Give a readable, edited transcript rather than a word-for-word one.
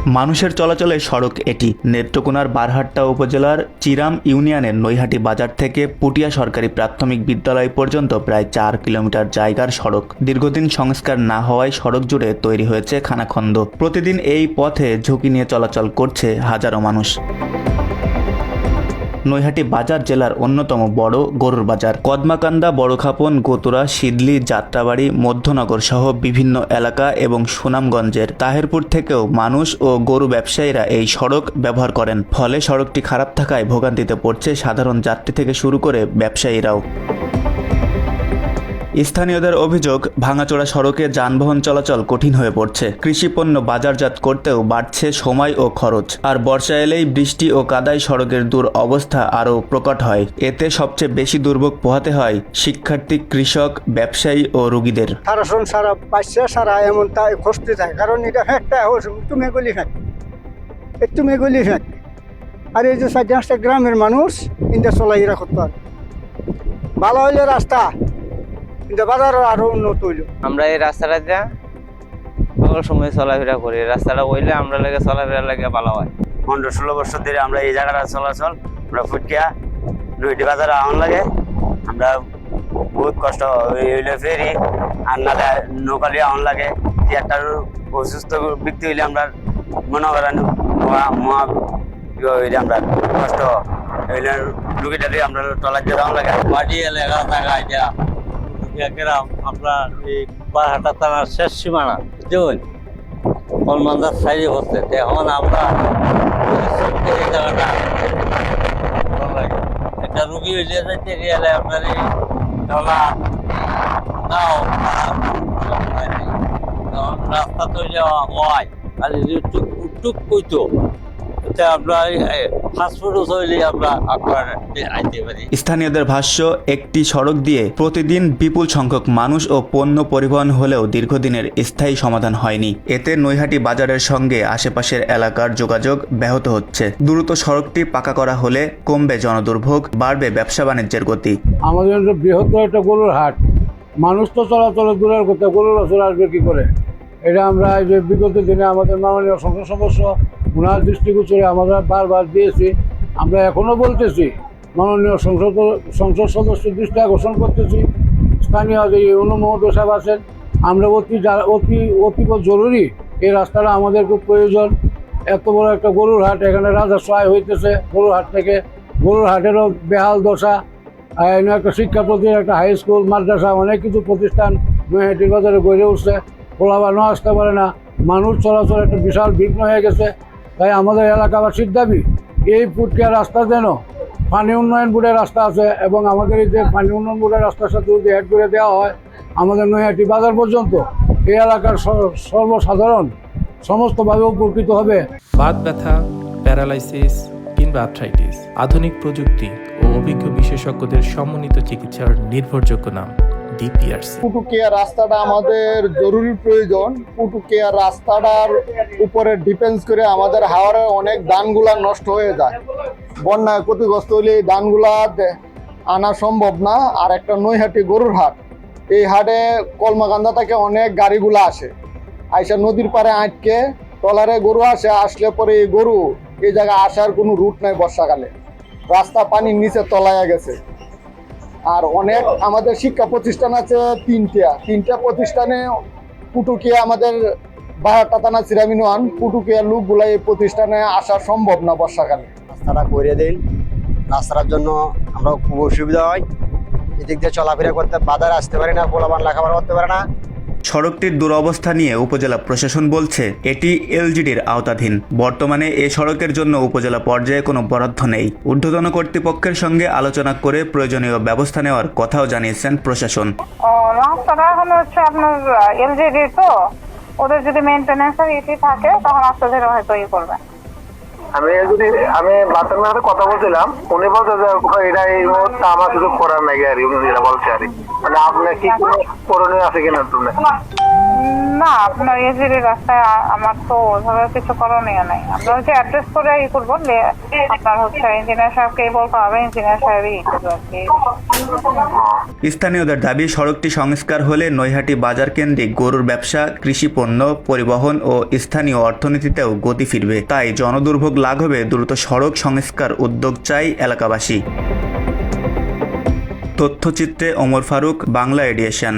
মানুষের চলাচলের সড়ক এটি। নেত্রকোনার বারহাট্টা উপজেলার চিরাম ইউনিয়নের নৈহাটি বাজার থেকে পুটিয়া সরকারি প্রাথমিক বিদ্যালয় পর্যন্ত প্রায় 4 কিলোমিটার জায়গার সড়ক। দীর্ঘদিন সংস্কার না হওয়ায় সড়ক জুড়ে তৈরি হয়েছে খানাখন্দ। প্রতিদিন এই পথে ঝুঁকি নিয়ে চলাচল করছে হাজারো মানুষ। নৈহাটি বাজার জেলার অন্যতম বড় গরুর বাজার। কদমাকান্দা, বড়খাপন, গোতুরা, সিদলি, যাত্রাবাড়ি, মধ্যনগর সহ বিভিন্ন এলাকা এবং সুনামগঞ্জের তাহেরপুর থেকেও মানুষ ও গরু ব্যবসায়ীরা এই সড়ক ব্যবহার করেন। ফলে সড়কটি খারাপ থাকায় ভোগান্তিতে পড়ছে সাধারণ যাত্রী থেকে শুরু করে ব্যবসায়ীরাও। স্থানীয়দের অভিযোগ, ভাঙাচোরা সড়কে যানবাহন চলাচল কঠিন হয়ে পড়ছে। কৃষিপণ্য বাজারজাত করতেও বাড়ছে সময় ও খরচ। আর বর্ষা এলেই বৃষ্টি ও কাদায় সড়কের অবস্থা আরও প্রকট হয়। এতে সবচেয়ে বেশি দুর্ভোগ পোহাতে হয় শিক্ষার্থী, কৃষক, ব্যবসায়ী ও রোগীদের। সারা বাচ্চা সারা এমন তাই খসতে থাকে, কারণ এটা একটা তুমি গলি থাকে আর এই যে 4-5টা গ্রামের মানুষ ইন্দা চলাইরা করতে পারে। ভালো হইলে রাস্তা কিন্তু বাজারও আরো উন্নত হইল। আমরা এই রাস্তাটা দিয়ে সকল সময় চলাফেরা করি। রাস্তাটা হইলে আমরা লাগে চলাফেরা লাগে ভালো হয়। 15-16 বছর ধরে আমরা এই জায়গাটা চলাচল, আমরা ফুটকিয়া নৈহাটি বাজারে আউন লাগে। আমরা বহুত কষ্ট হইলে ফেরি আর নালে নৌকালি আউন লাগে। একটা অসুস্থ ব্যক্তি হইলে আমরা মনে করেন আমরা কষ্ট হইলে রুগীটা দিয়ে আমরা টলা দিয়ে আউন লাগে। বাড়ি এলাকা থাকা এটা গ্রাম, আমরা এই বারহাট্টা থানার শেষ সীমানা যেমন কলমান্দার সাইডে হচ্ছে। এখন আমরা এই জায়গাটা একটা রুগী হইলে যাইতে গেলে আপনার এই ঢলা নাও রাস্তা তৈরি হয় আর টুক কইতো স্থানীয়দের ভাষ্য, একটি সড়ক দিয়ে প্রতিদিন বিপুল সংখ্যক মানুষ ও পণ্য পরিবহন হলেও দীর্ঘদিনের স্থায়ী সমাধান হয়নি। এতে নৈহাটি বাজারের সঙ্গে আশেপাশের এলাকার যোগাযোগ ব্যাহত হচ্ছে। দ্রুত সড়কটি পাকা করা হলে কমবে জনদুর্ভোগ, বাড়বে ব্যবসা বাণিজ্যের গতি। আমাদের বৃহত্তর একটা গরুর হাট, মানুষ তো চলাচলের দূরের কথা, গরুর বছর আসবে কি করে? এটা আমরা এই যে বিগত দিনে আমাদের মাননীয় সংসদ সদস্য ওনার দৃষ্টিগোচরে আমরা বারবার দিয়েছি। আমরা এখনও বলতেছি, মাননীয় সংসদ সদস্যের দৃষ্টি আকর্ষণ করতেছি। স্থানীয় যে অনুমোদক সাহেব আছেন, আমরা অতীব জরুরি এই রাস্তাটা আমাদের খুব প্রয়োজন। এত বড় একটা গরুর হাট, এখানে রাজস্ব আয় হইতেছে গরুর হাট থেকে। গরুর হাটেরও বেহাল দশা। একটা শিক্ষা প্রতিষ্ঠান, একটা হাই স্কুল, মাদ্রাসা, অনেক কিছু প্রতিষ্ঠান নৈহাটি বাজারে গড়ে উঠছে। খোলাবানো আসতে পারে না, মানুষ চলাচল একটা বিশাল বিঘ্ন হয়ে গেছে। তাই আমাদের এলাকাবাসীর দাবি, এই ফুটকিয়া রাস্তা যেন পানি উন্নয়ন বোর্ডের রাস্তা আছে এবং আমাদের এই যে পানি উন্নয়ন বোর্ডের রাস্তার সাথে যদি অ্যাড করে দেওয়া হয়, আমাদের নৈহাটি বাজার পর্যন্ত এই এলাকার সর্বসাধারণ সমস্তভাবে উপকৃত হবে। বাত ব্যথা, প্যারালাইসিস কিংবা আর্থ্রাইটিস, আধুনিক প্রযুক্তি ও অভিজ্ঞ বিশেষজ্ঞদের সমন্বিত চিকিৎসার নির্ভরযোগ্য নাম ডিপিআরসি। পুটুকিয়া রাস্তাটা আমাদের জরুরি প্রয়োজন। পুটুকিয়া রাস্তাটার উপরে ডিপেন্ড করে আমাদের হাওড়ে অনেক ধানগুলা নষ্ট হয়ে যায়। বন্যায় ক্ষতিগ্রস্ত হলে এই ধানগুলা আনা সম্ভব না। আর একটা নৈহাটি গরুর হাট, এই হাটে কলমাকান্দা থেকে অনেক গাড়িগুলা আসে, আইসা নদীর পাড়ে আটকে ট্রলারে গরু আসলে পরে এই গরু এই জায়গায় আসার কোনো রুট নাই। বর্ষাকালে রাস্তা পানির নিচে তলায়া গেছে। আর অনেক আমাদের শিক্ষা প্রতিষ্ঠান আছে তিনটা প্রতিষ্ঠানে পুটুকিয়া আমাদের বারহাট্টা থানা চিরামিনান পুটুকিয়া লোকগুলা এই প্রতিষ্ঠানে আসা সম্ভব না বর্ষাকালে। রাস্তাটা করে দিন, রাস্তার জন্য আমরা খুব অসুবিধা হয়। এদিক দিয়ে চলাফেরা করতে, বাজারে আসতে পারি না, পোলাপান লেখাপড়া করতে পারে না। সড়কটির দুরবস্থা নিয়ে উপজেলা প্রশাসন বলছে, এটি এলজিডির আওতাধীন। বর্তমানে এ সড়কের জন্য উপজেলা পর্যায়ে কোনো বরাদ্দ নেই। ঊর্ধ্বতন কর্তৃপক্ষের সঙ্গে আলোচনা করে প্রয়োজনীয় ব্যবস্থা নেওয়ার কথাও জানিয়েছেন প্রশাসন। রাস্তাটা এখন হচ্ছে আপনার এলজিডি, তো ওদের যদি মেইনটেনেন্সের ইতি থাকে তখন রাস্তা ধরে হয়তো করবে। আমি বাচ্চার সাথে কথা বলছিলাম, উনি বলছে যে এটা এই মুহূর্তে আমার কিছু করার নাই আর উনি বলছে আর মানে আপনার কি করণীয় আছে কিনা? না, আপনার এলজিডি রাস্তায় আমার তো ওইভাবে কিছু করণীয় নাই। আমরা হচ্ছে অ্যাড্রেস করে ই করবো, আপনার হচ্ছে ইঞ্জিনিয়ার সাহেবকেই বলতে হবে, ইঞ্জিনিয়ার সাহেবই ই করবে আর কি। স্থানীয়দের দাবি সড়কটি সংস্কার হলে নৈহাটি বাজার কেন্দ্রিক গরুর ব্যবসা, কৃষি পণ্য, পরিবহন ও স্থানীয় অর্থনীতিতেও গতি ফিরবে। তাই জনদুর্ভোগ লাঘবে দ্রুত সড়ক সংস্কার উদ্যোগ চাই এলাকাবাসী। তথ্যচিত্রে ওমর ফারুক, বাংলা এডিয়েশন।